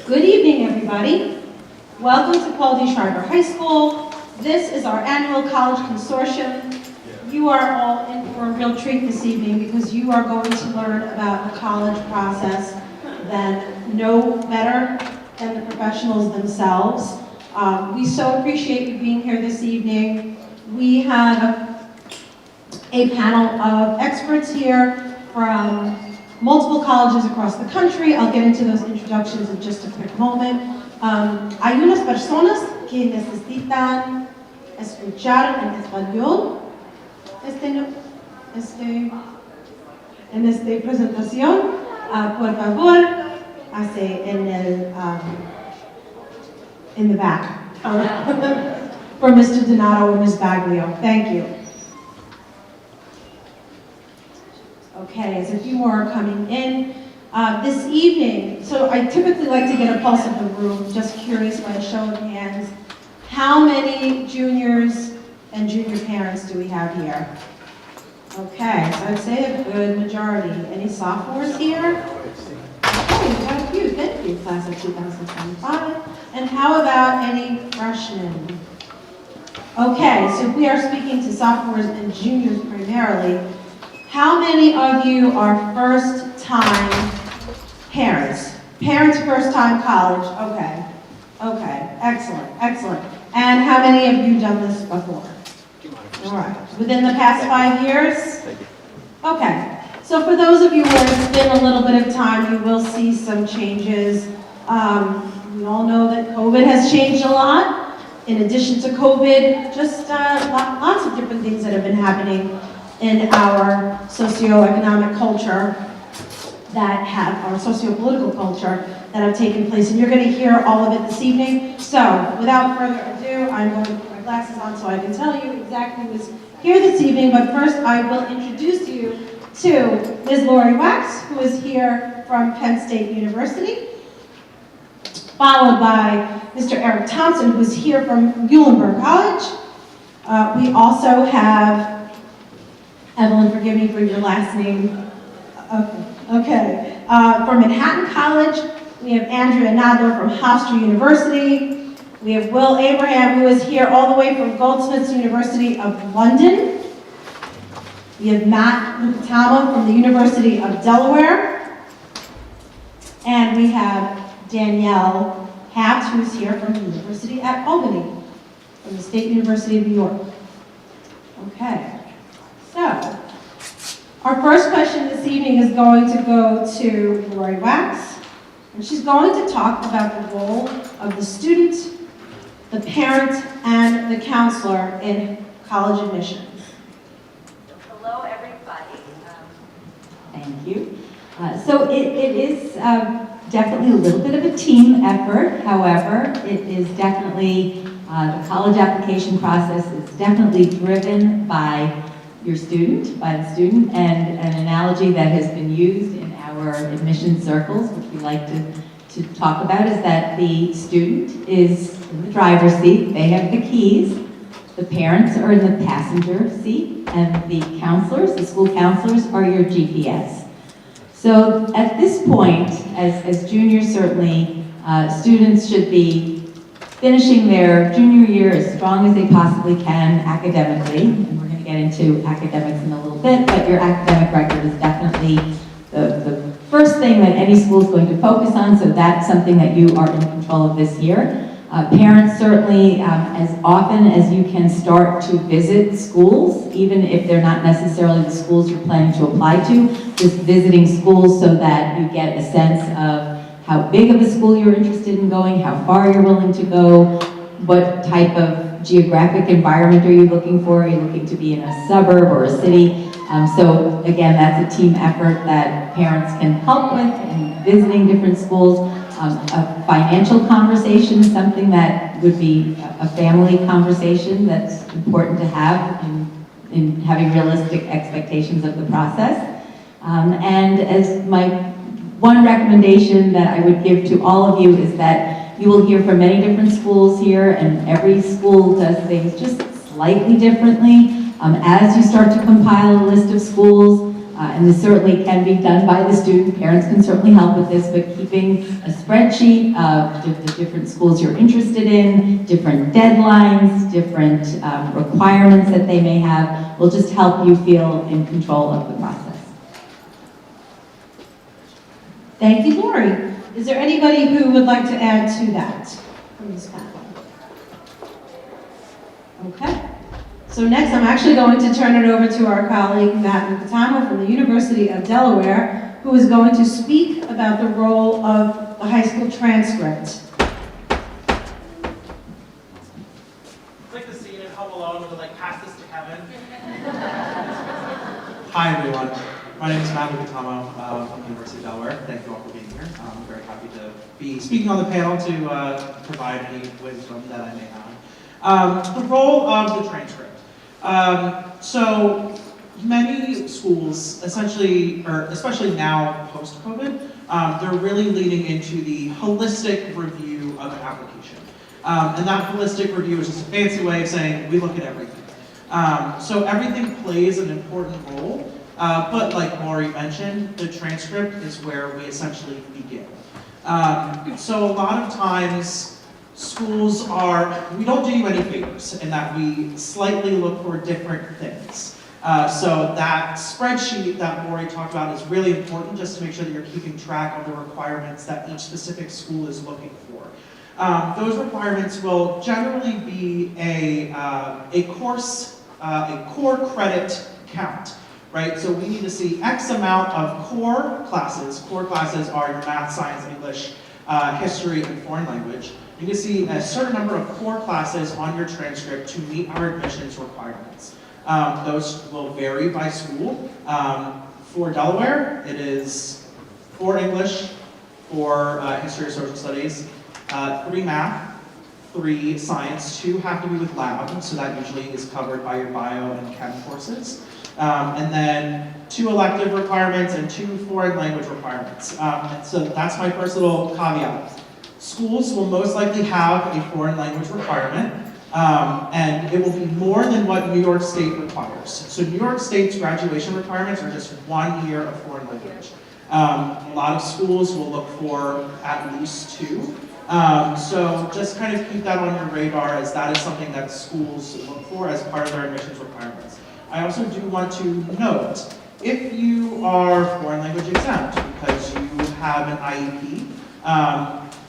Good evening, everybody. Welcome to Paul D. Schreiber High School. This is our annual college consortium. You are all in for a real treat this evening because you are going to learn about the college process that know better than the professionals themselves. We so appreciate you being here this evening. We have a panel of experts here from multiple colleges across the country. I'll get into those introductions in just a quick moment. Hay unas personas que necesitan escuchar en español en esta presentación. Por favor, hace in the back for Mr. Donato or Ms. Baglio. Thank you. Okay, as a few more are coming in. This evening, so I typically like to get a pulse of the room, just curious by a show of hands. How many juniors and junior parents do we have here? Okay, so I'd say a good majority. Any sophomores here? Okay, we've got a few, thank you, class of 2025. And how about any freshmen? Okay, so we are speaking to sophomores and juniors primarily. How many of you are first-time parents? Parents first-time college, okay, excellent. And how many of you done this before? All right, within the past 5 years? Okay, so for those of you where it's been a little bit of time, you will see some changes. We all know that COVID has changed a lot. In addition to COVID, just lots of different things that have been happening in our socioeconomic culture our socio-political culture that have taken place. And you're going to hear all of it this evening. So without further ado, I'm going to put my glasses on so I can tell you exactly who's here this evening. But first, I will introduce you to Ms. Lori Wax, who is here from Penn State University, followed by Mr. Eric Thompson, who's here from Muhlenberg College. We also have Evelyn, forgive me for your last name. Okay. From Manhattan College, we have Andrea Nadler from Hofstra University. We have Will Abraham, who is here all the way from Goldsmiths University of London. We have Matt Lukatama from the University of Delaware. And we have Danielle Haft, who's here from the University at Albany, from the State University of New York. Okay. So, our first question this evening is going to go to Lori Wax, and she's going to talk about the role of the student, the parent, and the counselor in college admissions. Hello, everybody. Thank you. So it is definitely a little bit of a team effort. However, it is definitely, the college application process is definitely driven by your student, by the student, and an analogy that has been used in our admission circles, which we like to talk about, is that the student is in the driver's seat, they have the keys, the parents are in the passenger seat, and the counselors, the school counselors, are your GPS. So at this point, as juniors certainly, students should be finishing their junior year as strong as they possibly can academically. Get into academics in a little bit, but your academic record is definitely the first thing that any school is going to focus on, so that's something that you are in control of this year. Parents certainly, as often as you can, start to visit schools, even if they're not necessarily the schools you're planning to apply to, just visiting schools so that you get a sense of how big of a school you're interested in going, how far you're willing to go, what type of geographic environment are you looking for? Are you looking to be in a suburb or a city? So again, that's a team effort that parents can help with in visiting different schools. A financial conversation is something that would be a family conversation that's important to have in having realistic expectations of the process. And as my one recommendation that I would give to all of you is that you will hear from many different schools here, and every school does things just slightly differently. As you start to compile a list of schools, and this certainly can be done by the student. Parents can certainly help with this, but keeping a spreadsheet of the different schools you're interested in, different deadlines, different requirements that they may have, will just help you feel in control of the process. Thank you, Lori. Is there anybody who would like to add to that from this panel? Okay. So next, I'm actually going to turn it over to our colleague, Matt Nicotamo from the University of Delaware, who is going to speak about the role of the high school transcript. Click the scene and Home Alone with like, pass this to Kevin. Hi, everyone. My name is Matt Nicotamo from the University of Delaware. Thank you all for being here. I'm very happy to be speaking on the panel to provide any wisdom that I may have. The role of the transcript. So many schools, especially now post-COVID, they're really leaning into the holistic review of an application. And that holistic review is just a fancy way of saying we look at everything. So everything plays an important role, but like Lori mentioned, the transcript is where we essentially begin. So a lot of times, schools we don't do you any favors in that we slightly look for different things. So that spreadsheet that Lori talked about is really important just to make sure that you're keeping track of the requirements that each specific school is looking for. Those requirements will generally be a core credit count, right? So we need to see X amount of core classes. Core classes are your math, science, English, history, and foreign language. You can see a certain number of core classes on your transcript to meet our admissions requirements. Those will vary by school. For Delaware, it is 4 English, 4 history or social studies, 3 math, 3 science, 2 have to be with lab, so that usually is covered by your bio and chem courses. And then 2 elective requirements and 2 foreign language requirements. And so that's my first little caveat. Schools will most likely have a foreign language requirement, and it will be more than what New York State requires. So New York State's graduation requirements are just 1 year of foreign language. A lot of schools will look for at least 2. So just kind of keep that on your radar, as that is something that schools look for as part of their admissions requirements. I also do want to note, if you are foreign language exempt because you have an IEP,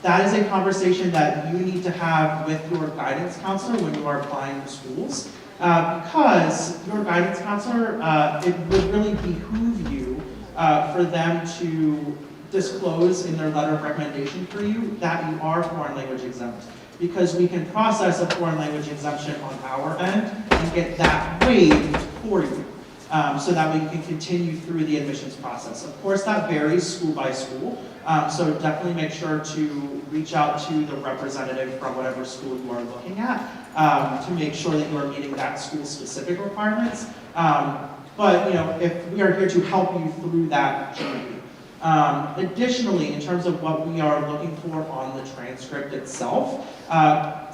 that is a conversation that you need to have with your guidance counselor when you are applying to schools, because your guidance counselor, it would really behoove you for them to disclose in their letter of recommendation for you that you are foreign language exempt, because we can process a foreign language exemption on our end and get that waived for you, so that we can continue through the admissions process. Of course, that varies school by school, so definitely make sure to reach out to the representative from whatever school you are looking at to make sure that you are meeting that school-specific requirements. But if we are here to help you through that journey. Additionally, in terms of what we are looking for on the transcript itself,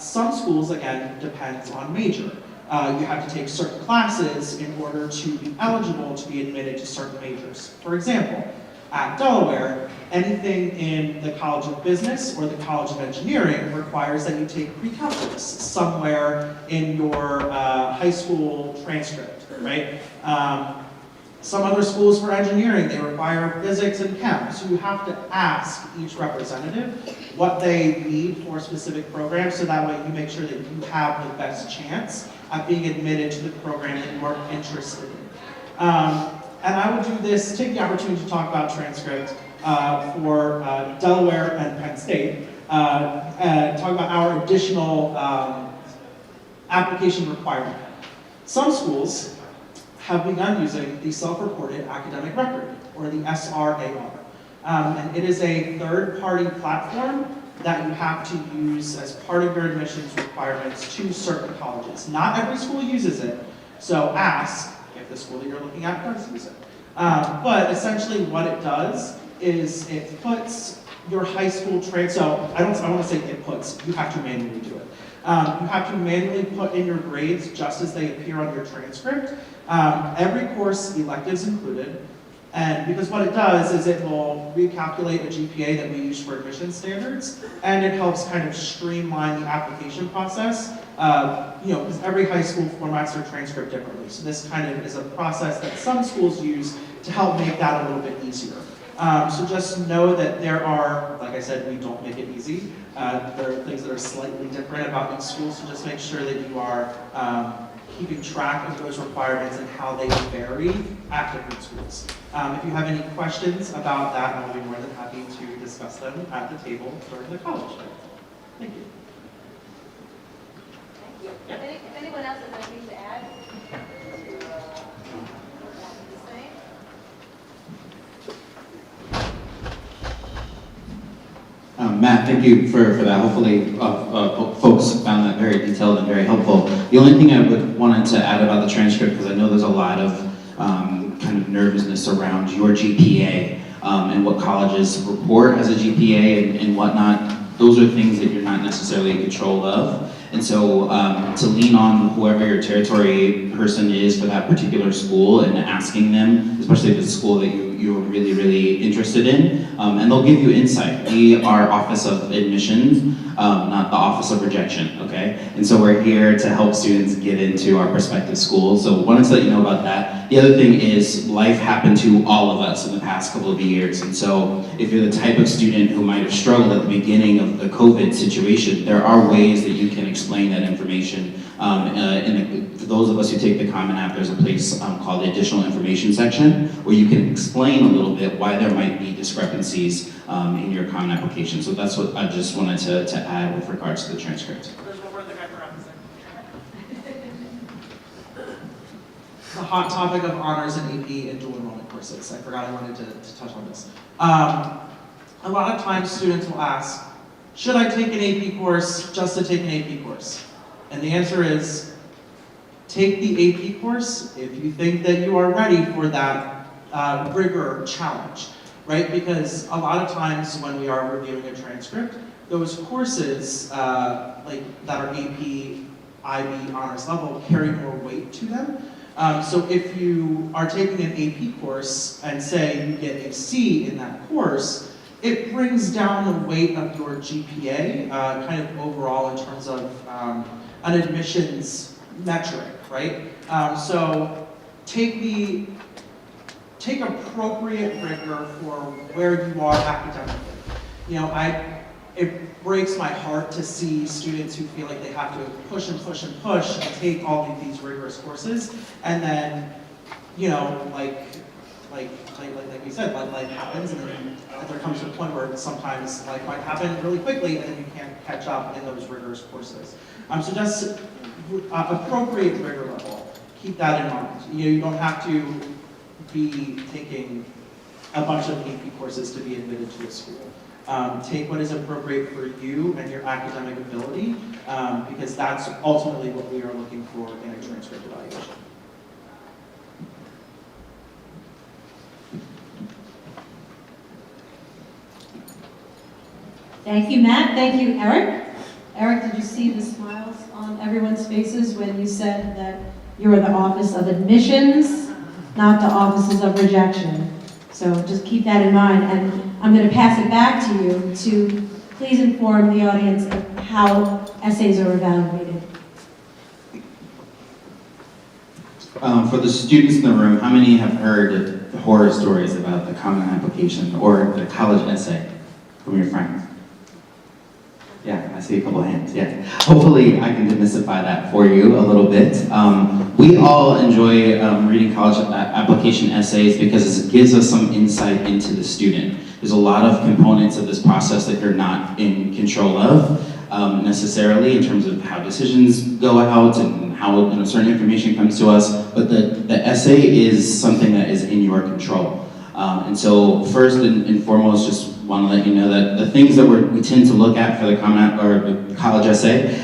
some schools, again, depends on major. You have to take certain classes in order to be eligible to be admitted to certain majors. For example, at Delaware, anything in the College of Business or the College of Engineering requires that you take pre-calculus somewhere in your high school transcript, right? Some other schools for engineering, they require physics and chem. So you have to ask each representative what they need for specific programs, so that way you make sure that you have the best chance at being admitted to the program that you are interested in. And I would take the opportunity to talk about transcript for Delaware and Penn State, talk about our additional application requirement. Some schools have begun using the self-reported academic record, or the SRAR. And it is a third-party platform that you have to use as part of your admissions requirements to certain colleges. Not every school uses it, so ask if the school that you're looking at does use it. But essentially what it does is it puts your high school so I want to say it puts, you have to manually do it. You have to manually put in your grades just as they appear on your transcript. Every course, electives included, And because what it does is it will recalculate a GPA that we use for admission standards, and it helps kind of streamline the application process. Because every high school formats their transcript differently. So this kind of is a process that some schools use to help make that a little bit easier. So just know that there are, like I said, we don't make it easy. There are things that are slightly different about each school, so just make sure that you are keeping track of those requirements and how they vary at different schools. If you have any questions about that, I'll be more than happy to discuss them at the table during the college day. Thank you. Thank you. If anyone else has anything to add to what Matthew was saying? Matt, thank you for that. Hopefully folks found that very detailed and very helpful. The only thing I wanted to add about the transcript, because I know there's a lot of kind of nervousness around your GPA and what colleges report as a GPA and whatnot. Those are things that you're not necessarily in control of. And so to lean on whoever your territory person is for that particular school and asking them, especially if it's a school that you're really, really interested in, and they'll give you insight. We are Office of Admissions, not the Office of Rejection, okay? And so we're here to help students get into our prospective schools. So wanted to let you know about that. The other thing is life happened to all of us in the past couple of years. And so if you're the type of student who might have struggled at the beginning of the COVID situation, there are ways that you can explain that information. For those of us who take the Common App, there's a place called the Additional Information section where you can explain a little bit why there might be discrepancies in your Common Application. So that's what I just wanted to add with regards to the transcript. There's one word the guy forgot to say. The hot topic of honors and AP and dual enrollment courses. I forgot I wanted to touch on this. A lot of times students will ask, should I take an AP course just to take an AP course? And the answer is, take the AP course if you think that you are ready for that rigor challenge, right? Because a lot of times when we are reviewing a transcript, those courses like that are AP, IB, honors level carry more weight to them. So if you are taking an AP course and say you get a C in that course, it brings down the weight of your GPA kind of overall in terms of an admissions metric, right? So take appropriate rigor for where you are academically. You know, it breaks my heart to see students who feel like they have to push and push and push and take all of these rigorous courses, and then, you know, like we said, life happens, and then there comes to a point where sometimes life might happen really quickly, and then you can't catch up in those rigorous courses. So just appropriate rigor level. Keep that in mind. You know, you don't have to be taking a bunch of AP courses to be admitted to a school. Take what is appropriate for you and your academic ability, because that's ultimately what we are looking for in a transcript evaluation. Thank you, Matt. Thank you, Eric. Eric, did you see the smiles on everyone's faces when you said that you are the Office of Admissions, not the Offices of Rejection? So just keep that in mind, and I'm going to pass it back to you to please inform the audience of how essays are evaluated. For the students in the room, how many have heard the horror stories about the Common Application or the college essay from your friends? Yeah, I see a couple of hands, yeah. Hopefully I can demystify that for you a little bit. We all enjoy reading college application essays because it gives us some insight into the student. There's a lot of components of this process that you're not in control of necessarily in terms of how decisions go out and how certain information comes to us, but the essay is something that is in your control. And so first and foremost, just want to let you know that the things that we tend to look at for the the college essay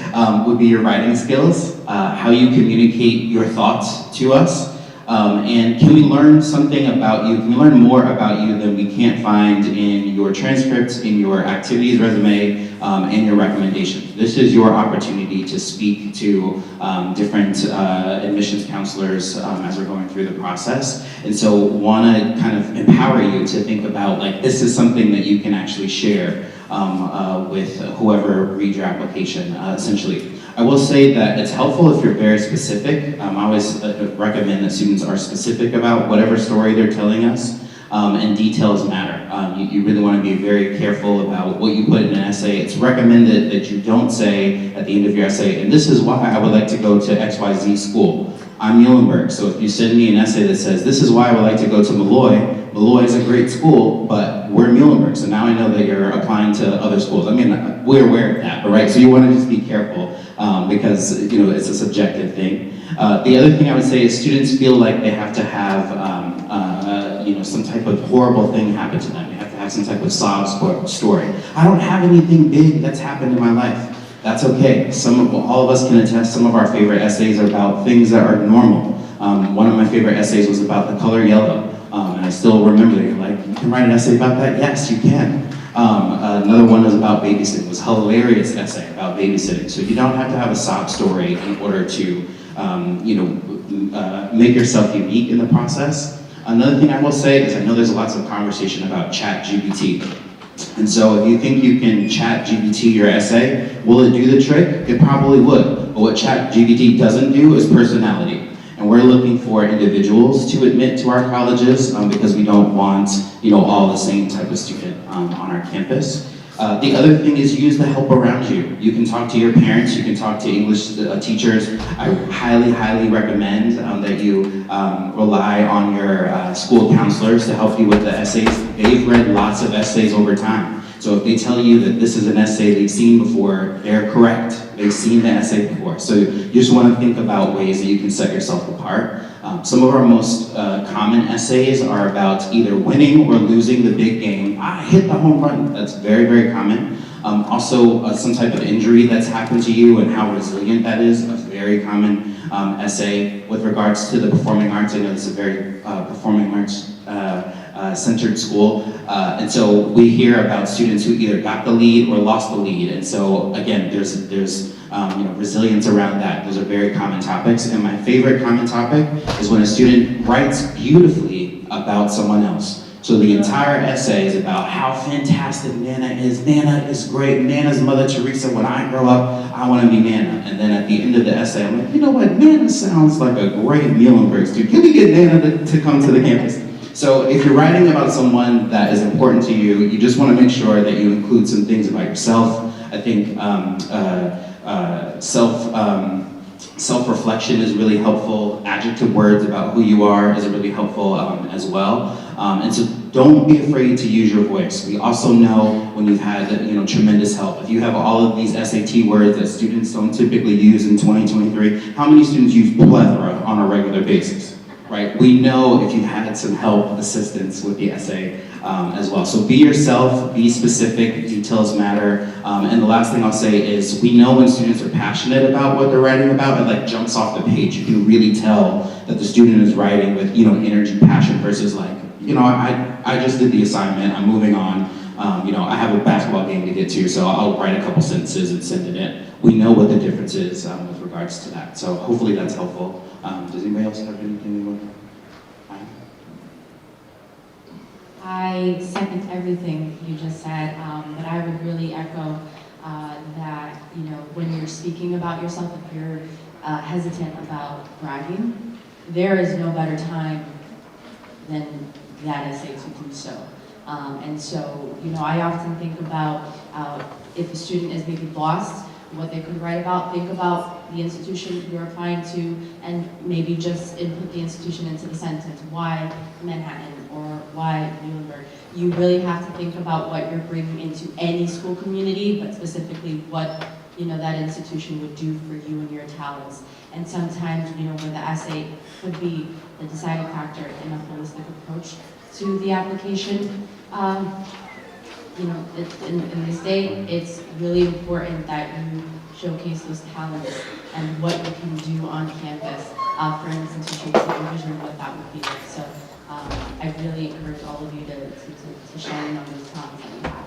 would be your writing skills, how you communicate your thoughts to us, And can we learn something about you? Can we learn more about you than we can't find in your transcripts, in your activities resume, and your recommendations? This is your opportunity to speak to different admissions counselors as we're going through the process. And so want to kind of empower you to think about, like, this is something that you can actually share with whoever reads your application, essentially. I will say that it's helpful if you're very specific. I always recommend that students are specific about whatever story they're telling us, and details matter. You really want to be very careful about what you put in an essay. It's recommended that you don't say at the end of your essay, and this is why I would like to go to XYZ school. I'm Muhlenberg, so if you send me an essay that says, this is why I would like to go to Malloy is a great school, but we're Muhlenberg, so now I know that you're applying to other schools. I mean, we're aware of that, but right? So you want to just be careful because it's a subjective thing. The other thing I would say is students feel like they have to have some type of horrible thing happen to them. They have to have some type of sob story. I don't have anything big that's happened in my life. That's okay. All of us can attest, some of our favorite essays are about things that are normal. One of my favorite essays was about the color yellow. And I still remember it, like, you can write an essay about that? Yes, you can. Another one was about babysitting. It was a hilarious essay about babysitting. So you don't have to have a sob story in order to, make yourself unique in the process. Another thing I will say is I know there's lots of conversation about ChatGPT. And so if you think you can ChatGPT your essay, will it do the trick? It probably would. But what ChatGPT doesn't do is personality. And we're looking for individuals to admit to our colleges because we don't want, all the same type of student on our campus. The other thing is use the help around you. You can talk to your parents, you can talk to English teachers. I highly, highly recommend that you rely on your school counselors to help you with the essays. They've read lots of essays over time. So if they tell you that this is an essay they've seen before, they're correct. They've seen the essay before. So you just want to think about ways that you can set yourself apart. Some of our most common essays are about either winning or losing the big game. I hit the home run. That's very, very common. Also, some type of injury that's happened to you and how resilient that is. A very common essay with regards to the performing arts. I know this is a very performing arts centered school. And so we hear about students who either got the lead or lost the lead. And so again, there's resilience around that. Those are very common topics. And my favorite common topic is when a student writes beautifully about someone else. So the entire essay is about how fantastic Nana is. Nana is great. Nana's Mother Teresa. When I grow up, I want to be Nana. And then at the end of the essay, I'm like, you know what? Nana sounds like a great Muhlenberg student. Can we get Nana to come to the campus? So if you're writing about someone that is important to you, you just want to make sure that you include some things about yourself. I think self-reflection is really helpful. Adjective words about who you are is really helpful as well. And so don't be afraid to use your voice. We also know when you've had tremendous help. If you have all of these SAT words that students don't typically use in 2023, how many students use plethora on a regular basis? Right? We know if you've had some help, assistance with the essay as well. So be yourself, be specific, details matter. And the last thing I'll say is we know when students are passionate about what they're writing about, it like jumps off the page. You can really tell that the student is writing with energy, passion versus like, I just did the assignment, I'm moving on. I have a basketball game to get to, so I'll write a couple sentences and send it in. We know what the difference is with regards to that. So hopefully that's helpful. Does anybody else have anything they want to add? I second everything you just said, but I would really echo that, when you're speaking about yourself, if you're hesitant about bragging, there is no better time than that essay to do so. And so, I often think about if a student is maybe lost, what they could write about, think about the institution you're applying to, and maybe just input the institution into the sentence. Why Manhattan or why Muhlenberg? You really have to think about what you're bringing into any school community, but specifically what that institution would do for you and your talents. And sometimes, where the essay could be the deciding factor in a holistic approach to the application. In this day, it's really important that you showcase those talents and what you can do on campus for instance, to take supervision, what that would be like. So I really encourage all of you to shine on those talents that you have.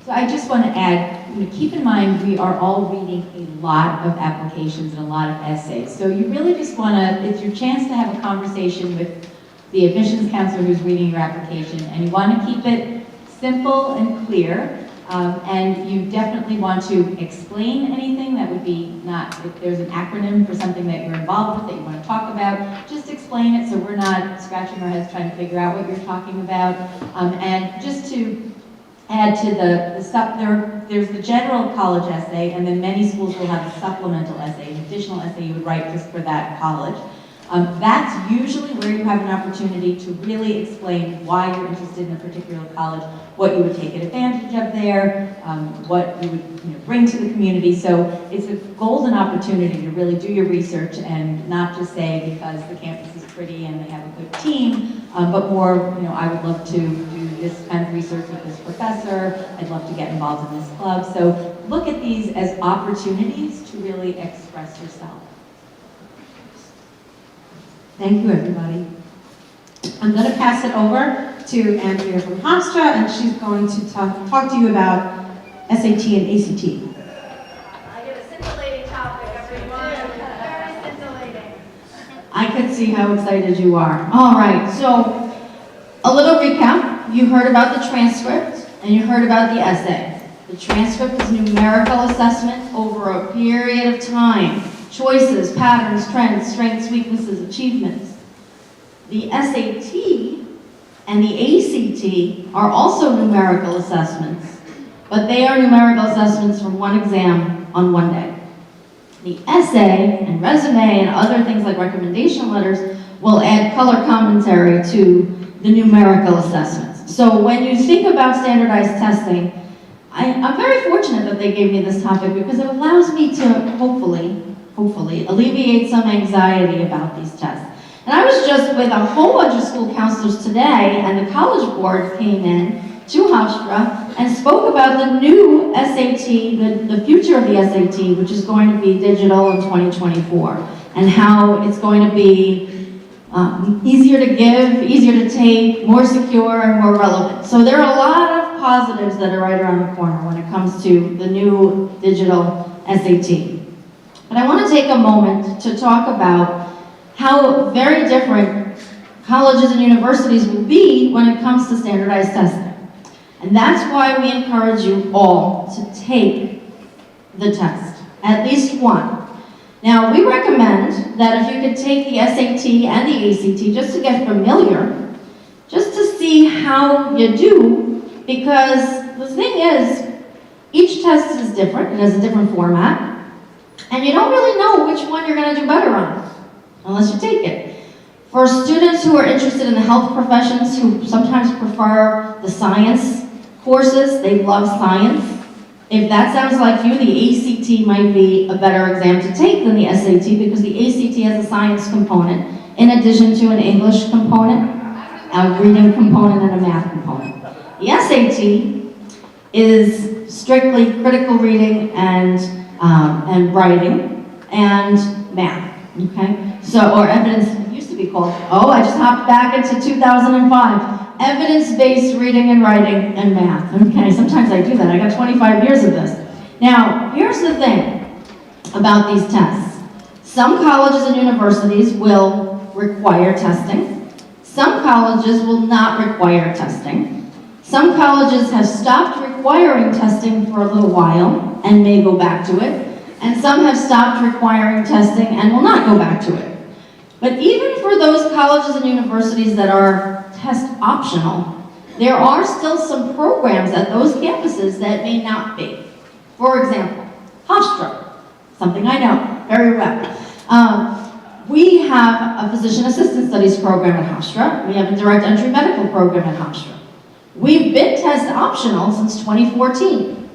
So I just want to add, keep in mind we are all reading a lot of applications and a lot of essays. So you really just want to, it's your chance to have a conversation with the admissions counselor who's reading your application, and you want to keep it simple and clear. And you definitely want to explain anything that would be not, if there's an acronym for something that you're involved with that you want to talk about, just explain it so we're not scratching our heads trying to figure out what you're talking about. And just to add to there's the general college essay, and then many schools will have a supplemental essay, an additional essay you would write just for that college. That's usually where you have an opportunity to really explain why you're interested in a particular college, what you would take advantage of there, what you would bring to the community. So it's a golden opportunity to really do your research and not just say because the campus is pretty and they have a good team, but more, I would love to do this kind of research with this professor, I'd love to get involved in this club. So look at these as opportunities to really express yourself. Thank you, everybody. I'm going to pass it over to Andrea from Hofstra, and she's going to talk to you about SAT and ACT. I get a scintillating topic, everyone. Very scintillating. I could see how excited you are. All right, so a little recap. You heard about the transcript and you heard about the essay. The transcript is numerical assessment over a period of time. Choices, patterns, trends, strengths, weaknesses, achievements. The SAT and the ACT are also numerical assessments, but they are numerical assessments from one exam on one day. The essay and resume and other things like recommendation letters will add color commentary to the numerical assessments. So when you think about standardized testing, I'm very fortunate that they gave me this topic because it allows me to hopefully alleviate some anxiety about these tests. And I was just with a whole bunch of school counselors today, and the college board came in to Hofstra and spoke about the new SAT, the future of the SAT, which is going to be digital in 2024, and how it's going to be easier to give, easier to take, more secure, and more relevant. So there are a lot of positives that are right around the corner when it comes to the new digital SAT. But I want to take a moment to talk about how very different colleges and universities will be when it comes to standardized testing. And that's why we encourage you all to take the test, at least one. Now, we recommend that if you could take the SAT and the ACT just to get familiar, just to see how you do, because the thing is, each test is different, it has a different format, and you don't really know which one you're going to do better on, unless you take it. For students who are interested in the health professions, who sometimes prefer the science courses, they love science. If that sounds like you, the ACT might be a better exam to take than the SAT, because the ACT has a science component, in addition to an English component, a reading component, and a math component. The SAT is strictly critical reading and writing and math, okay? So, or evidence, it used to be called, I just hopped back into 2005. Evidence-based reading and writing and math, okay? Sometimes I do that, I got 25 years of this. Now, here's the thing about these tests. Some colleges and universities will require testing. Some colleges will not require testing. Some colleges have stopped requiring testing for a little while and may go back to it. And some have stopped requiring testing and will not go back to it. But even for those colleges and universities that are test optional, there are still some programs at those campuses that may not be. For example, Hofstra, something I know very well. We have a physician assistant studies program at Hofstra. We have a direct entry medical program at Hofstra. We've been test optional since 2014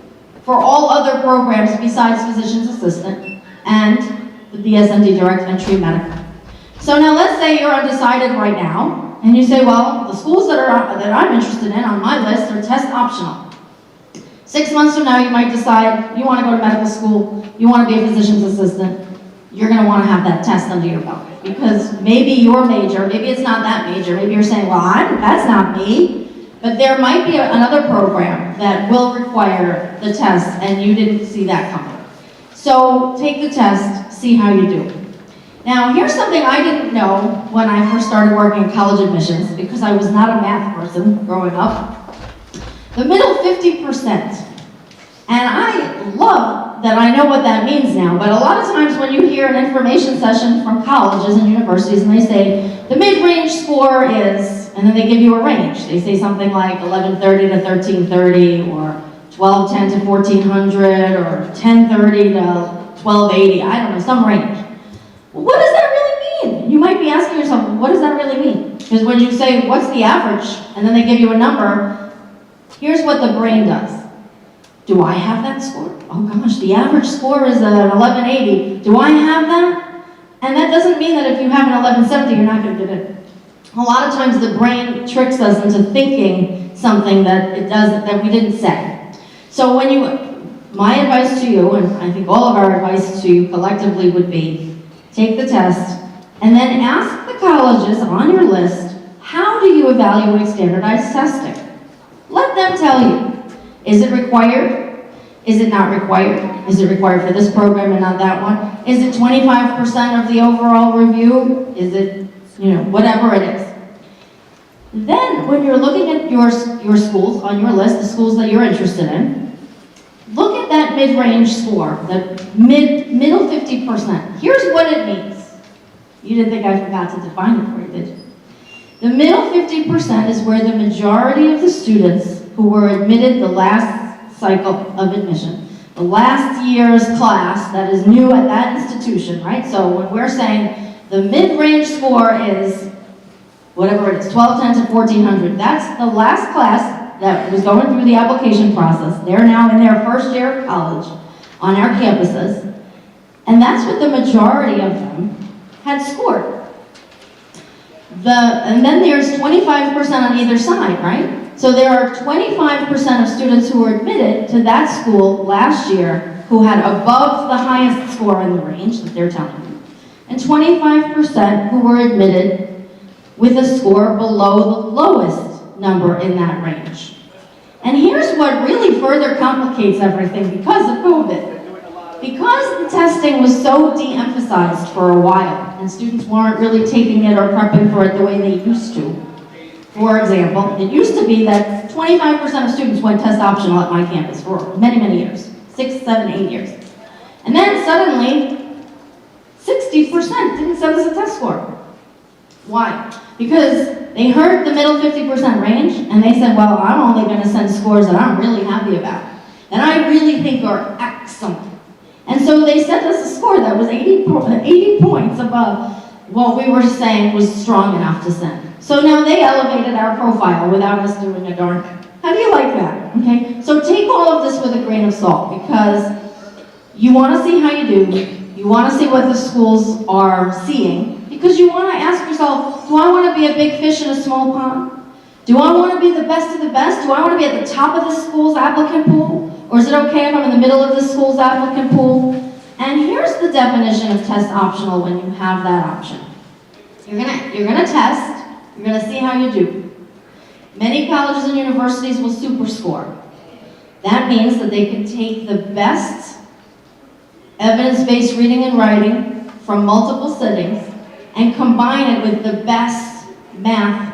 for all other programs besides physician's assistant and the BSND direct entry medical. So now let's say you're undecided right now, and you say, well, the schools that I'm interested in on my list are test optional. 6 months from now, you might decide you want to go to medical school, you want to be a physician's assistant, you're gonna wanna have that test under your belt. Because maybe your major, maybe it's not that major, maybe you're saying, well, that's not me. But there might be another program that will require the test and you didn't see that coming. So take the test, see how you do. Now, here's something I didn't know when I first started working in college admissions, because I was not a math person growing up. The middle 50%. And I love that I know what that means now, but a lot of times when you hear an information session from colleges and universities and they say, the mid-range score is, and then they give you a range. They say something like 1130 to 1330, or 1210 to 1400, or 1030 to 1280, I don't know, some range. Well, what does that really mean? You might be asking yourself, what does that really mean? Because when you say, what's the average, and then they give you a number, here's what the brain does. Do I have that score? Oh gosh, the average score is an 1180. Do I have that? And that doesn't mean that if you have an 1170, you're not going to get it. A lot of times the brain tricks us into thinking something that it does that we didn't say. So my advice to you, and I think all of our advice to you collectively would be, take the test, and then ask the colleges on your list, how do you evaluate standardized testing? Let them tell you. Is it required? Is it not required? Is it required for this program and not that one? Is it 25% of the overall review? Is it, whatever it is. Then, when you're looking at your schools on your list, the schools that you're interested in, look at that mid-range score, the middle 50%. Here's what it means. You didn't think I forgot to define it for you, did you? The middle 50% is where the majority of the students who were admitted the last cycle of admission, the last year's class that is new at that institution, right? So when we're saying the mid-range score is whatever it is, 1210 to 1400, that's the last class that was going through the application process. They're now in their first year of college on our campuses, and that's what the majority of them had scored. And then there's 25% on either side, right? So there are 25% of students who were admitted to that school last year who had above the highest score in the range that they're telling you, and 25% who were admitted with a score below the lowest number in that range. And here's what really further complicates everything because of COVID. Because the testing was so de-emphasized for a while, and students weren't really taking it or prepping for it the way they used to. For example, it used to be that 25% of students went test optional at my campus for many, many years. 6, 7, 8 years. And then suddenly, 60% didn't send us a test score. Why? Because they heard the middle 50% range, and they said, well, I'm only going to send scores that I'm really happy about, and I really think are excellent. And so they sent us a score that was 80 points above what we were saying was strong enough to send. So now they elevated our profile without us doing a darn thing. How do you like that? Okay? So take all of this with a grain of salt, because you want to see how you do. You want to see what the schools are seeing, because you want to ask yourself, do I want to be a big fish in a small pond? Do I want to be the best of the best? Do I want to be at the top of the school's applicant pool? Or is it okay if I'm in the middle of the school's applicant pool? And here's the definition of test optional when you have that option. You're gonna test, you're gonna see how you do. Many colleges and universities will super score. That means that they can take the best evidence-based reading and writing from multiple sittings and combine it with the best math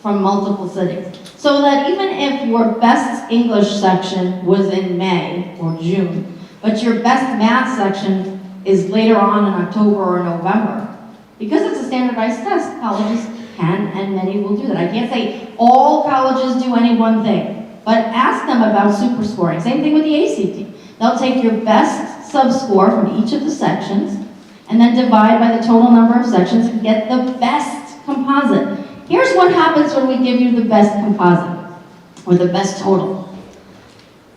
from multiple sittings. So that even if your best English section was in May or June, but your best math section is later on in October or November, because it's a standardized test, colleges can and many will do that. I can't say all colleges do any one thing, but ask them about super scoring. Same thing with the ACT. They'll take your best sub-score from each of the sections and then divide by the total number of sections and get the best composite. Here's what happens when we give you the best composite, or the best total.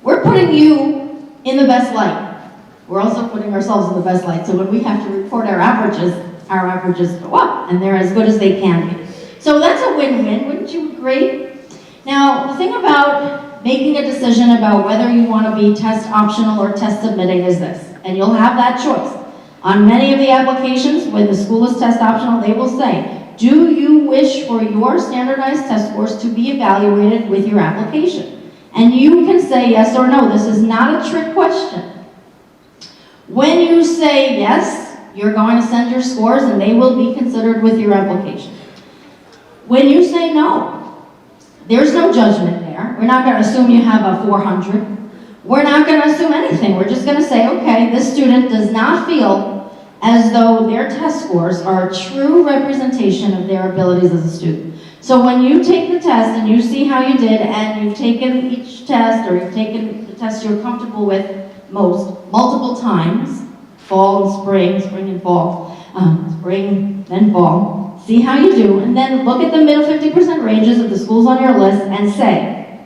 We're putting you in the best light. We're also putting ourselves in the best light, so when we have to report our averages go up, and they're as good as they can be. So that's a win-win, wouldn't you agree? Now, the thing about making a decision about whether you want to be test optional or test submitting is this, and you'll have that choice. On many of the applications, when the school is test optional, they will say, do you wish for your standardized test scores to be evaluated with your application? And you can say yes or no. This is not a trick question. When you say yes, you're going to send your scores and they will be considered with your application. When you say no, there's no judgment there. We're not going to assume you have a 400. We're not going to assume anything. We're just going to say, okay, this student does not feel as though their test scores are a true representation of their abilities as a student. So when you take the test and you see how you did, and you've taken each test, or you've taken the test you're comfortable with multiple times, fall and spring, spring and fall, spring, then fall, see how you do, and then look at the middle 50% ranges of the schools on your list and say,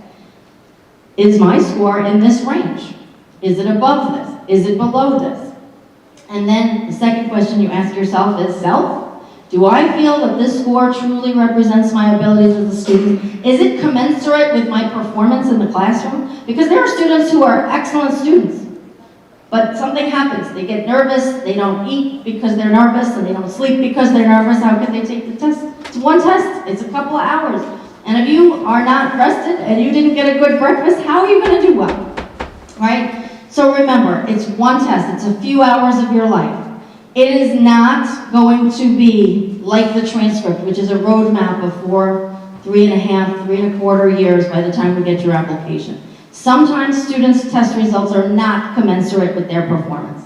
is my score in this range? Is it above this? Is it below this? And then the second question you ask yourself is self. Do I feel that this score truly represents my abilities as a student? Is it commensurate with my performance in the classroom? Because there are students who are excellent students, but something happens. They get nervous, they don't eat because they're nervous, and they don't sleep because they're nervous. How can they take the test? It's one test, it's a couple of hours. And if you are not rested and you didn't get a good breakfast, how are you going to do well? Right? So remember, it's one test, it's a few hours of your life. It is not going to be like the transcript, which is a roadmap of 3.5, 3.25 years by the time we get your application. Sometimes students' test results are not commensurate with their performance.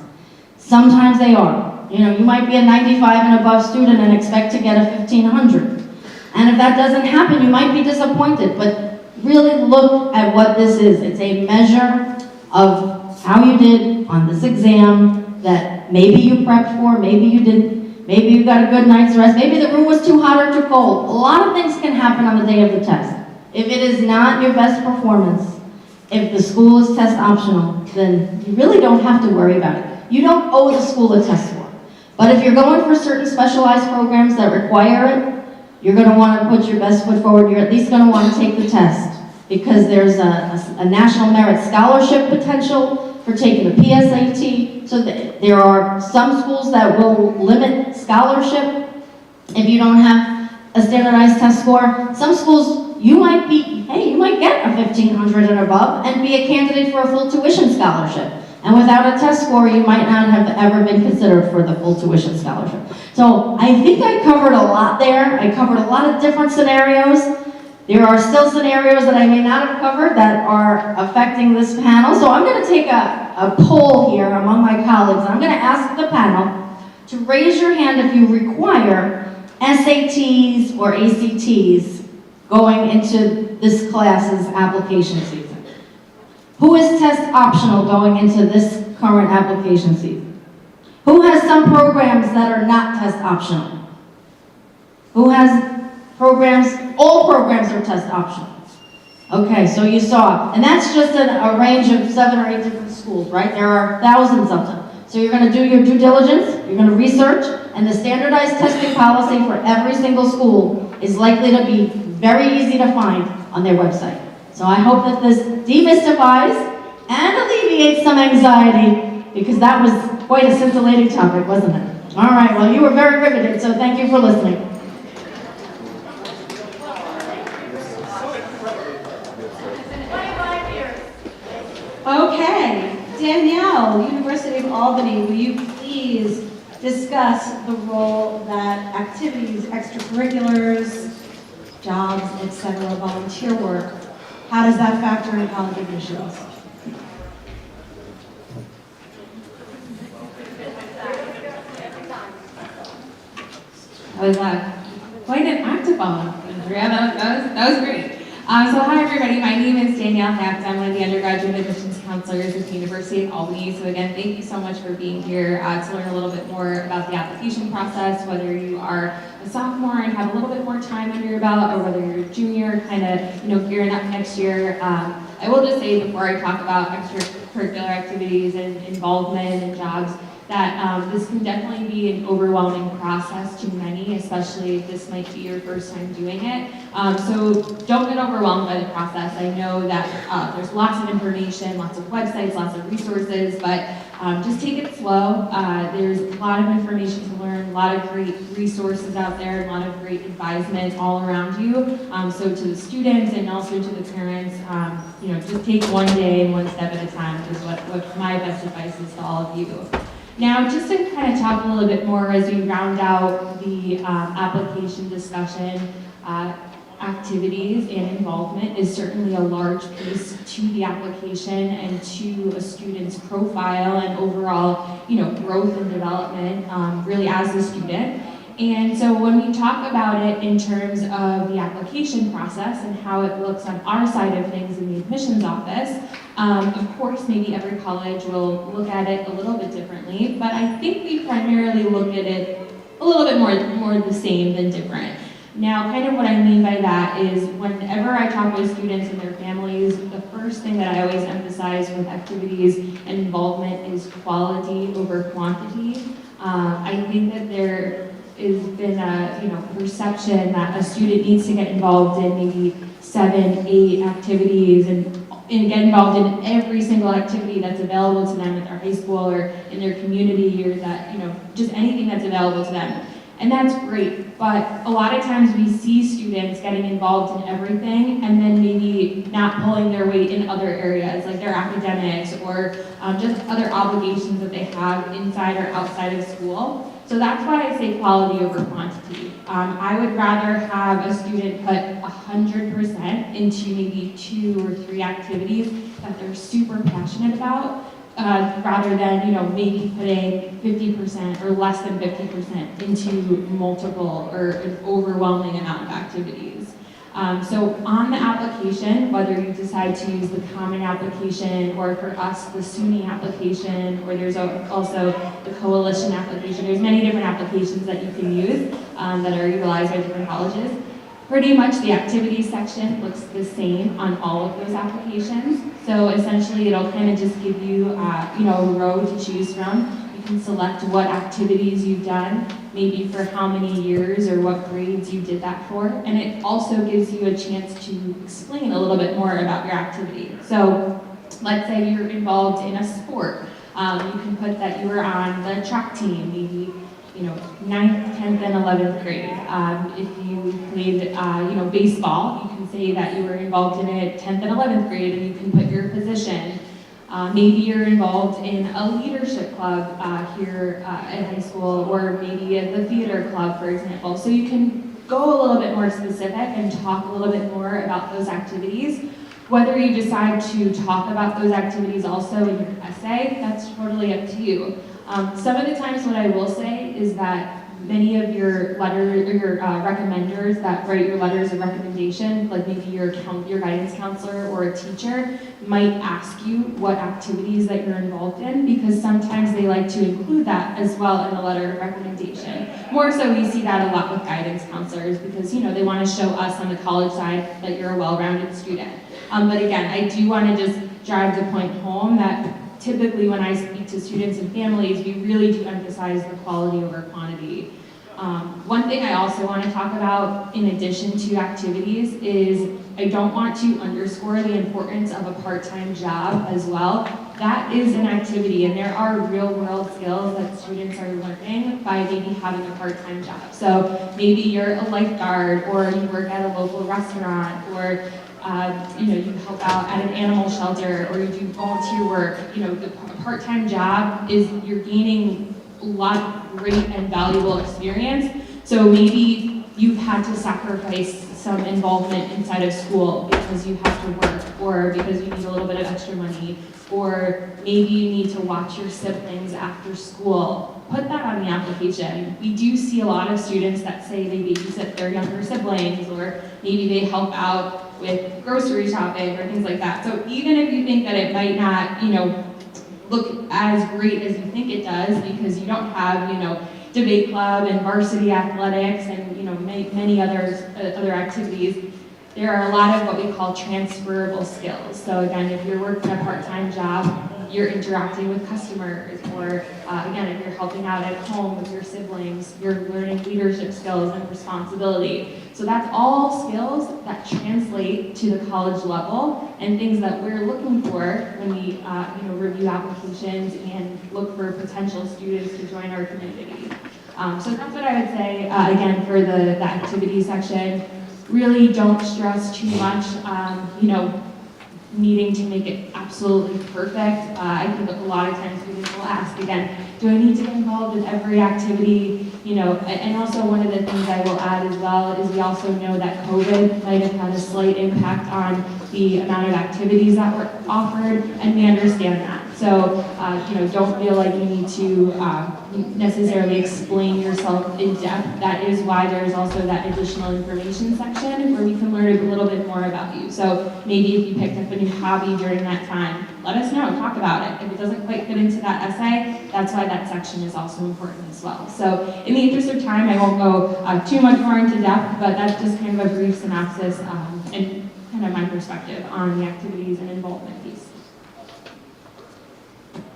Sometimes they are. You know, you might be a 95 and above student and expect to get a 1500. And if that doesn't happen, you might be disappointed, but really look at what this is. It's a measure of how you did on this exam that maybe you prepped for, maybe you didn't, maybe you got a good night's rest, maybe the room was too hot or too cold. A lot of things can happen on the day of the test. If it is not your best performance, if the school is test optional, then you really don't have to worry about it. You don't owe the school a test score. But if you're going for certain specialized programs that require it, you're going to want to put your best foot forward. You're at least going to want to take the test because there's a national merit scholarship potential for taking the PSAT. So there are some schools that will limit scholarship if you don't have a standardized test score. Some schools, you might get a 1500 and above and be a candidate for a full tuition scholarship. And without a test score, you might not have ever been considered for the full tuition scholarship. So I think I covered a lot there. I covered a lot of different scenarios. There are still scenarios that I may not have covered that are affecting this panel. So I'm going to take a poll here among my colleagues. I'm going to ask the panel to raise your hand if you require SATs or ACTs going into this class's application season. Who is test optional going into this current application season? Who has some programs that are not test optional? Who has programs, all programs are test optional? Okay, so you saw, and that's just a range of 7 or 8 different schools, right? There are thousands of them. So you're going to do your due diligence, you're going to research, and the standardized testing policy for every single school is likely to be very easy to find on their website. So I hope that this demystifies and alleviates some anxiety, because that was quite a scintillating topic, wasn't it? All right, well, you were very riveted, so thank you for listening. Okay, Danielle, University of Albany, will you please discuss the role that activities, extracurriculars, jobs, etc., volunteer work, how does that factor in college admissions? That was quite an active one, Andrea. That was great. So hi everybody, my name is Danielle Hecht. I'm one of the undergraduate admissions counselors at the University of Albany. So again, thank you so much for being here to learn a little bit more about the application process, whether you are a sophomore and have a little bit more time under your belt, or whether you're a junior, kind of gearing up next year. I will just say before I talk about extracurricular activities and involvement and jobs, that this can definitely be an overwhelming process to many, especially if this might be your first time doing it. So don't get overwhelmed by the process. I know that there's lots of information, lots of websites, lots of resources, but just take it slow. There's a lot of information to learn, a lot of great resources out there, a lot of great advisement all around you. So to the students and also to the parents, just take one day and one step at a time is what my best advice is to all of you. Now, just to kind of talk a little bit more as we round out the application discussion, activities and involvement is certainly a large piece to the application and to a student's profile and overall, growth and development, really as a student. And so when we talk about it in terms of the application process and how it looks on our side of things in the admissions office, of course, maybe every college will look at it a little bit differently, but I think we primarily look at it a little bit more the same than different. Now, kind of what I mean by that is whenever I talk with students and their families, the first thing that I always emphasize with activities and involvement is quality over quantity. I think that there has been a perception that a student needs to get involved in maybe 7, 8 activities and get involved in every single activity that's available to them at their high school or in their community or that, just anything that's available to them. And that's great, but a lot of times we see students getting involved in everything and then maybe not pulling their weight in other areas, like their academics or just other obligations that they have inside or outside of school. So that's why I say quality over quantity. I would rather have a student put 100% into maybe 2 or 3 activities that they're super passionate about, rather than, maybe putting 50% or less than 50% into multiple or an overwhelming amount of activities. So on the application, whether you decide to use the common application or for us, the SUNY application, or there's also the coalition application, there's many different applications that you can use that are utilized by different colleges. Pretty much the activities section looks the same on all of those applications. So essentially it'll kind of just give you, a row to choose from. You can select what activities you've done, maybe for how many years or what grades you did that for. And it also gives you a chance to explain a little bit more about your activity. So let's say you're involved in a sport. You can put that you were on the track team, maybe 9th, 10th, and 11th grade. If you played, baseball, you can say that you were involved in it 10th and 11th grade, and you can put your position. Maybe you're involved in a leadership club here at high school, or maybe at the theater club, for example. So you can go a little bit more specific and talk a little bit more about those activities. Whether you decide to talk about those activities also in your essay, that's totally up to you. Some of the times what I will say is that many of your recommenders that write your letters of recommendation, like maybe your guidance counselor or a teacher, might ask you what activities that you're involved in, because sometimes they like to include that as well in the letter of recommendation. More so we see that a lot with guidance counselors because they want to show us on the college side that you're a well-rounded student. But again, I do want to just drive the point home that typically when I speak to students and families, we really do emphasize the quality over quantity. One thing I also want to talk about in addition to activities is I don't want to underscore the importance of a part-time job as well. That is an activity, and there are real-world skills that students are learning by maybe having a part-time job. So maybe you're a lifeguard, or you work at a local restaurant, or you help out at an animal shelter, or you do volunteer work. A part-time job is you're gaining a lot of great and valuable experience. So maybe you've had to sacrifice some involvement inside of school because you have to work, or because you need a little bit of extra money, or maybe you need to watch your siblings after school. Put that on the application. We do see a lot of students that say they babysit their younger siblings, or maybe they help out with grocery shopping or things like that. So even if you think that it might not, look as great as you think it does because you don't have, debate club and varsity athletics and, many other activities, there are a lot of what we call transferable skills. So again, if you're working a part-time job, you're interacting with customers, or again, if you're helping out at home with your siblings, you're learning leadership skills and responsibility. So that's all skills that translate to the college level and things that we're looking for when we review applications and look for potential students to join our community. So that's what I would say, again, for the activity section. Really don't stress too much, needing to make it absolutely perfect. I think a lot of times students will ask again, do I need to get involved with every activity? And also one of the things I will add as well is we also know that COVID might have had a slight impact on the amount of activities that were offered, and we understand that. So, don't feel like you need to necessarily explain yourself in depth. That is why there's also that additional information section where we can learn a little bit more about you. So maybe if you picked up a new hobby during that time, let us know, talk about it. If it doesn't quite fit into that essay, that's why that section is also important as well. So in the interest of time, I won't go too much more into depth, but that's just kind of a brief synopsis and kind of my perspective on the activities and involvement piece.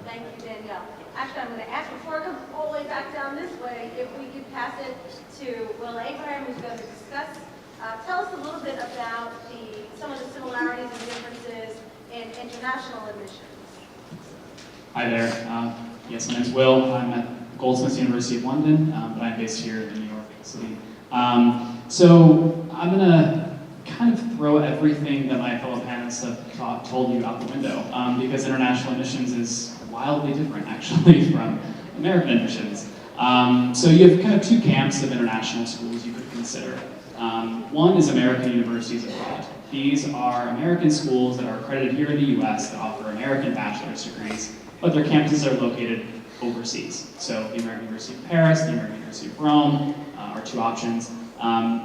Thank you, Danielle. Actually, I'm going to ask before it comes all the way back down this way, if we could pass it to Will Abraham, who's going to discuss. Tell us a little bit about some of the similarities and differences in international admissions. Hi there. Yes, my name's Will. I'm at Goldsmiths University of London, but I'm based here in New York City. So I'm going to kind of throw everything that my fellow panelists have told you out the window, because international admissions is wildly different, actually, from American admissions. So you have kind of two camps of international schools you could consider. One is American universities abroad. These are American schools that are accredited here in the US that offer American bachelor's degrees, but their campuses are located overseas. So the American University of Paris, the American University of Rome are two options.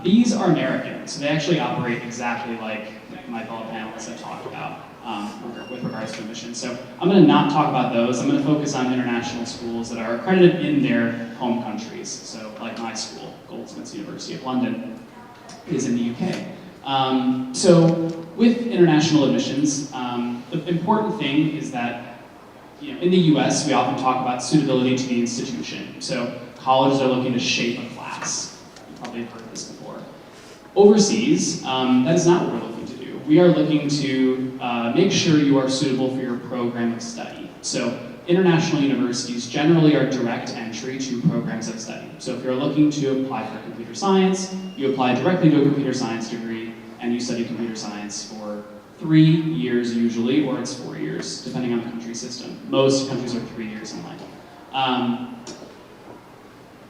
These are American, so they actually operate exactly like my fellow panelists have talked about with regards to admissions. So I'm going to not talk about those. I'm going to focus on international schools that are accredited in their home countries. So like my school, Goldsmiths University of London, is in the UK. So with international admissions, the important thing is that in the US, we often talk about suitability to the institution. So colleges are looking to shape a class. You probably have heard this before. Overseas, that is not what we're looking to do. We are looking to make sure you are suitable for your program of study. So international universities generally are direct entry to programs of study. So if you're looking to apply for computer science, you apply directly to a computer science degree, and you study computer science for 3 years usually, or it's 4 years, depending on the country system. Most countries are 3 years in length.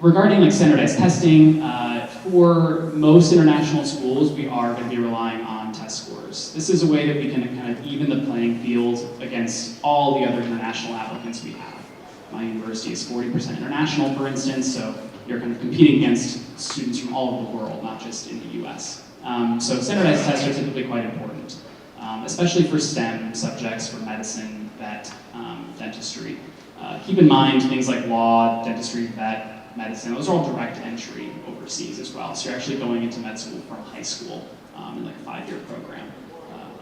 Regarding standardized testing, for most international schools, we are going to be relying on test scores. This is a way that we can kind of even the playing field against all the other international applicants we have. My university is 40% international, for instance, so you're kind of competing against students from all over the world, not just in the US. So standardized tests are typically quite important, especially for STEM subjects, for medicine, vet, dentistry. Keep in mind things like law, dentistry, vet, medicine, those are all direct entry overseas as well. So you're actually going into med school from high school in like a 5-year program,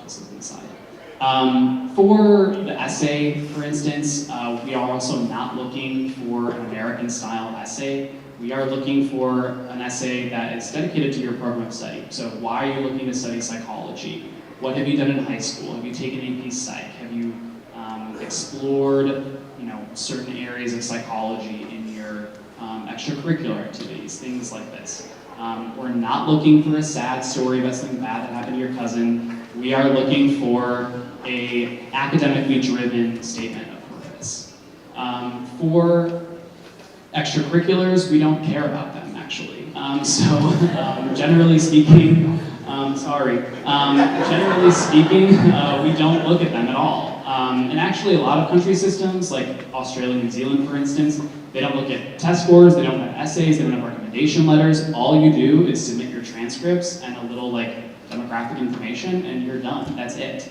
just as an aside. For the essay, for instance, we are also not looking for an American-style essay. We are looking for an essay that is dedicated to your program of study. So why are you looking to study psychology? What have you done in high school? Have you taken AP Psych? Have you explored certain areas of psychology in your extracurricular activities, things like this? We're not looking for a sad story about something bad that happened to your cousin. We are looking for an academically driven statement of purpose. For extracurriculars, we don't care about them, actually. Generally speaking, generally speaking, we don't look at them at all. And actually, a lot of country systems, like Australia and New Zealand, for instance, they don't look at test scores, they don't have essays, they don't have recommendation letters. All you do is submit your transcripts and a little demographic information, and you're done. That's it.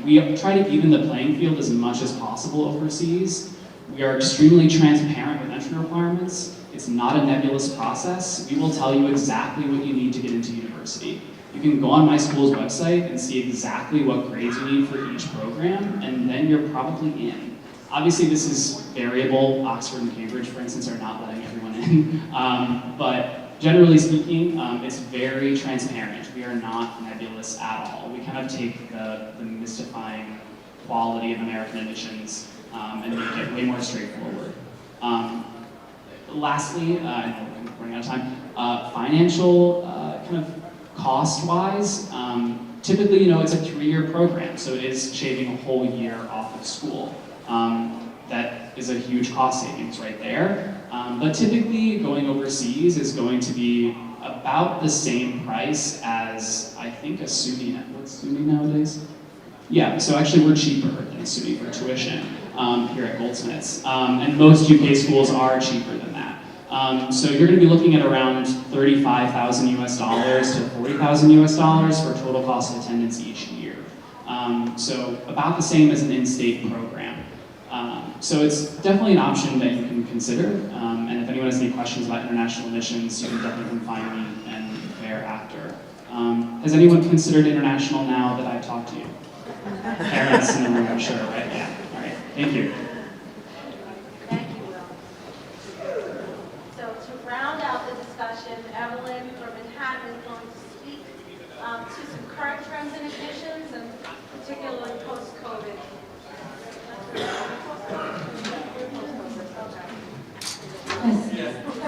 We try to even the playing field as much as possible overseas. We are extremely transparent with entry requirements. It's not a nebulous process. We will tell you exactly what you need to get into university. You can go on my school's website and see exactly what grades you need for each program, and then you're probably in. Obviously, this is variable. Oxford and Cambridge, for instance, are not letting everyone in. But generally speaking, it's very transparent. We are not nebulous at all. We kind of take the mystifying quality of American admissions and make it way more straightforward. Lastly, I know we're running out of time, financial kind of cost-wise, typically, it's a 3-year program, so it is shaving a whole year off of school. That is a huge cost savings right there. But typically, going overseas is going to be about the same price as, I think, a SUNY. What's SUNY nowadays? Yeah, so actually we're cheaper than SUNY for tuition here at Goldsmiths. And most UK schools are cheaper than that. So you're going to be looking at around $35,000 US to $40,000 US for total cost of attendance each year. So about the same as an in-state program. So it's definitely an option that you can consider. And if anyone has any questions about international admissions, you can definitely come find me and thereafter. Has anyone considered international now that I've talked to you? Parents in the room, I'm sure, right? Yeah. All right. Thank you. Thank you, Will. So to round out the discussion, Evelyn from Manhattan is going to speak to some current trends in admissions and particularly post-COVID.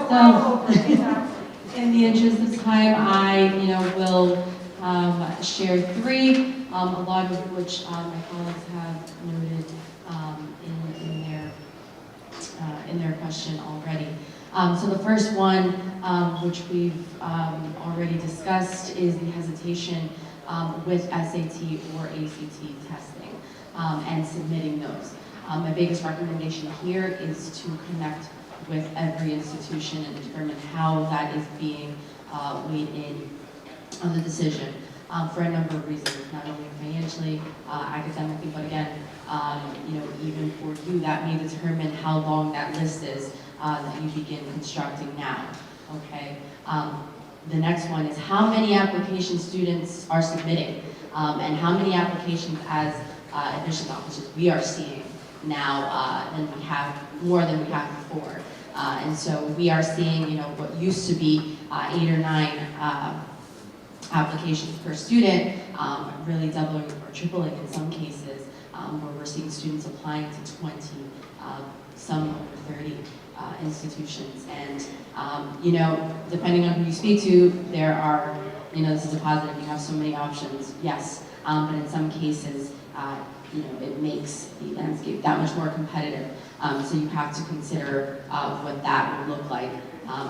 So, in the interest of time, I, will share 3, a lot of which my colleagues have noted in their question already. So the first one, which we've already discussed, is the hesitation with SAT or ACT testing and submitting those. My biggest recommendation here is to connect with every institution and determine how that is being weighed in on the decision for a number of reasons, not only financially, academically, but again, even for you, that may determine how long that list is that you begin constructing now, okay? The next one is how many applications students are submitting and how many applications as admissions officers we are seeing now more than we have before. And so we are seeing, what used to be 8 or 9 applications per student, really doubling or tripling in some cases, where we're seeing students applying to 20, some over 30 institutions. And, depending on who you speak to, there are, this is a positive, you have so many options, yes, but in some cases, it makes the landscape that much more competitive. So you have to consider what that would look like.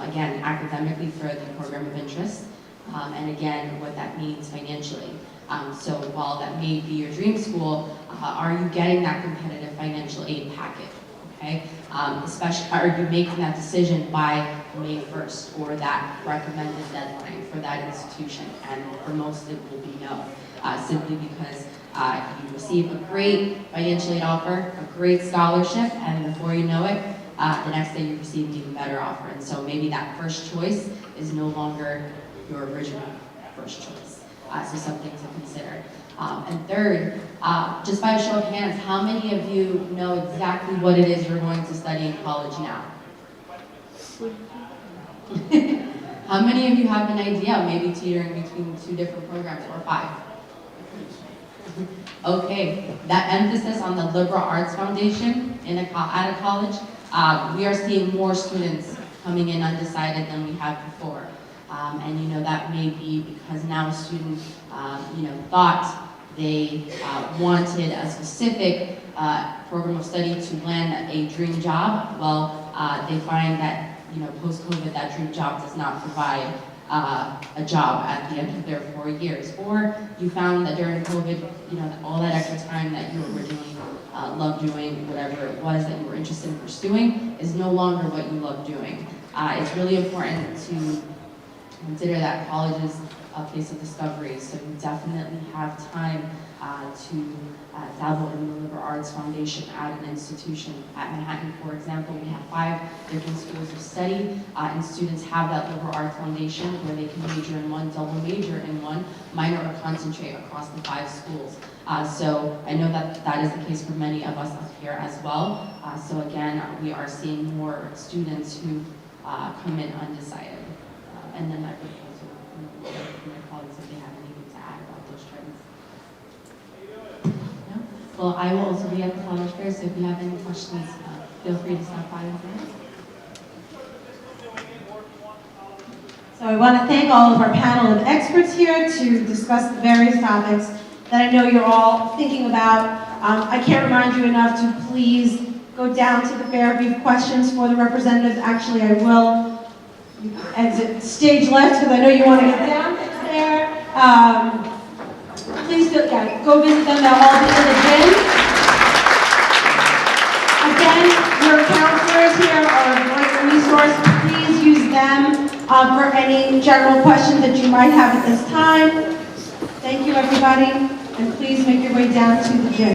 Again, academically for the program of interest, and again, what that means financially. So while that may be your dream school, are you getting that competitive financial aid packet? Okay, especially, are you making that decision by May 1st or that recommended deadline for that institution? And for most, it will be no, simply because you receive a great financial aid offer, a great scholarship, and before you know it, the next day you receive an even better offer. And so maybe that first choice is no longer your original first choice. So something to consider. And third, just by a show of hands, how many of you know exactly what it is you're going to study in college now? How many of you have an idea, maybe teetering between 2 different programs or 5? Okay, that emphasis on the liberal arts foundation at a college, we are seeing more students coming in undecided than we have before. And that may be because now a student, thought they wanted a specific program of study to land a dream job. Well, they find that, post-COVID, that dream job does not provide a job at the end of their 4 years. Or you found that during COVID, all that extra time that you originally loved doing, whatever it was that you were interested in pursuing, is no longer what you love doing. It's really important to consider that college is a place of discovery, so you definitely have time to dabble in the liberal arts foundation at an institution. At Manhattan, for example, we have 5 different schools of study, and students have that liberal arts foundation where they can major in one, double major in one, minor or concentrate across the 5 schools. So I know that that is the case for many of us up here as well. So again, we are seeing more students who come in undecided. And then I would also hear from my colleagues if they have anything to add about those trends. No? Well, I will also be at the college fair, so if you have any questions, feel free to stop by and ask. So I want to thank all of our panel of experts here to discuss the various topics that I know you're all thinking about. I can't remind you enough to please go down to the fair if you have questions for the representatives. Actually, I will exit stage left because I know you want to get down there. Please go visit them. They'll all be in the gym. Again, your counselors here are a great resource. Please use them for any general questions that you might have at this time. Thank you, everybody, and please make your way down to the gym.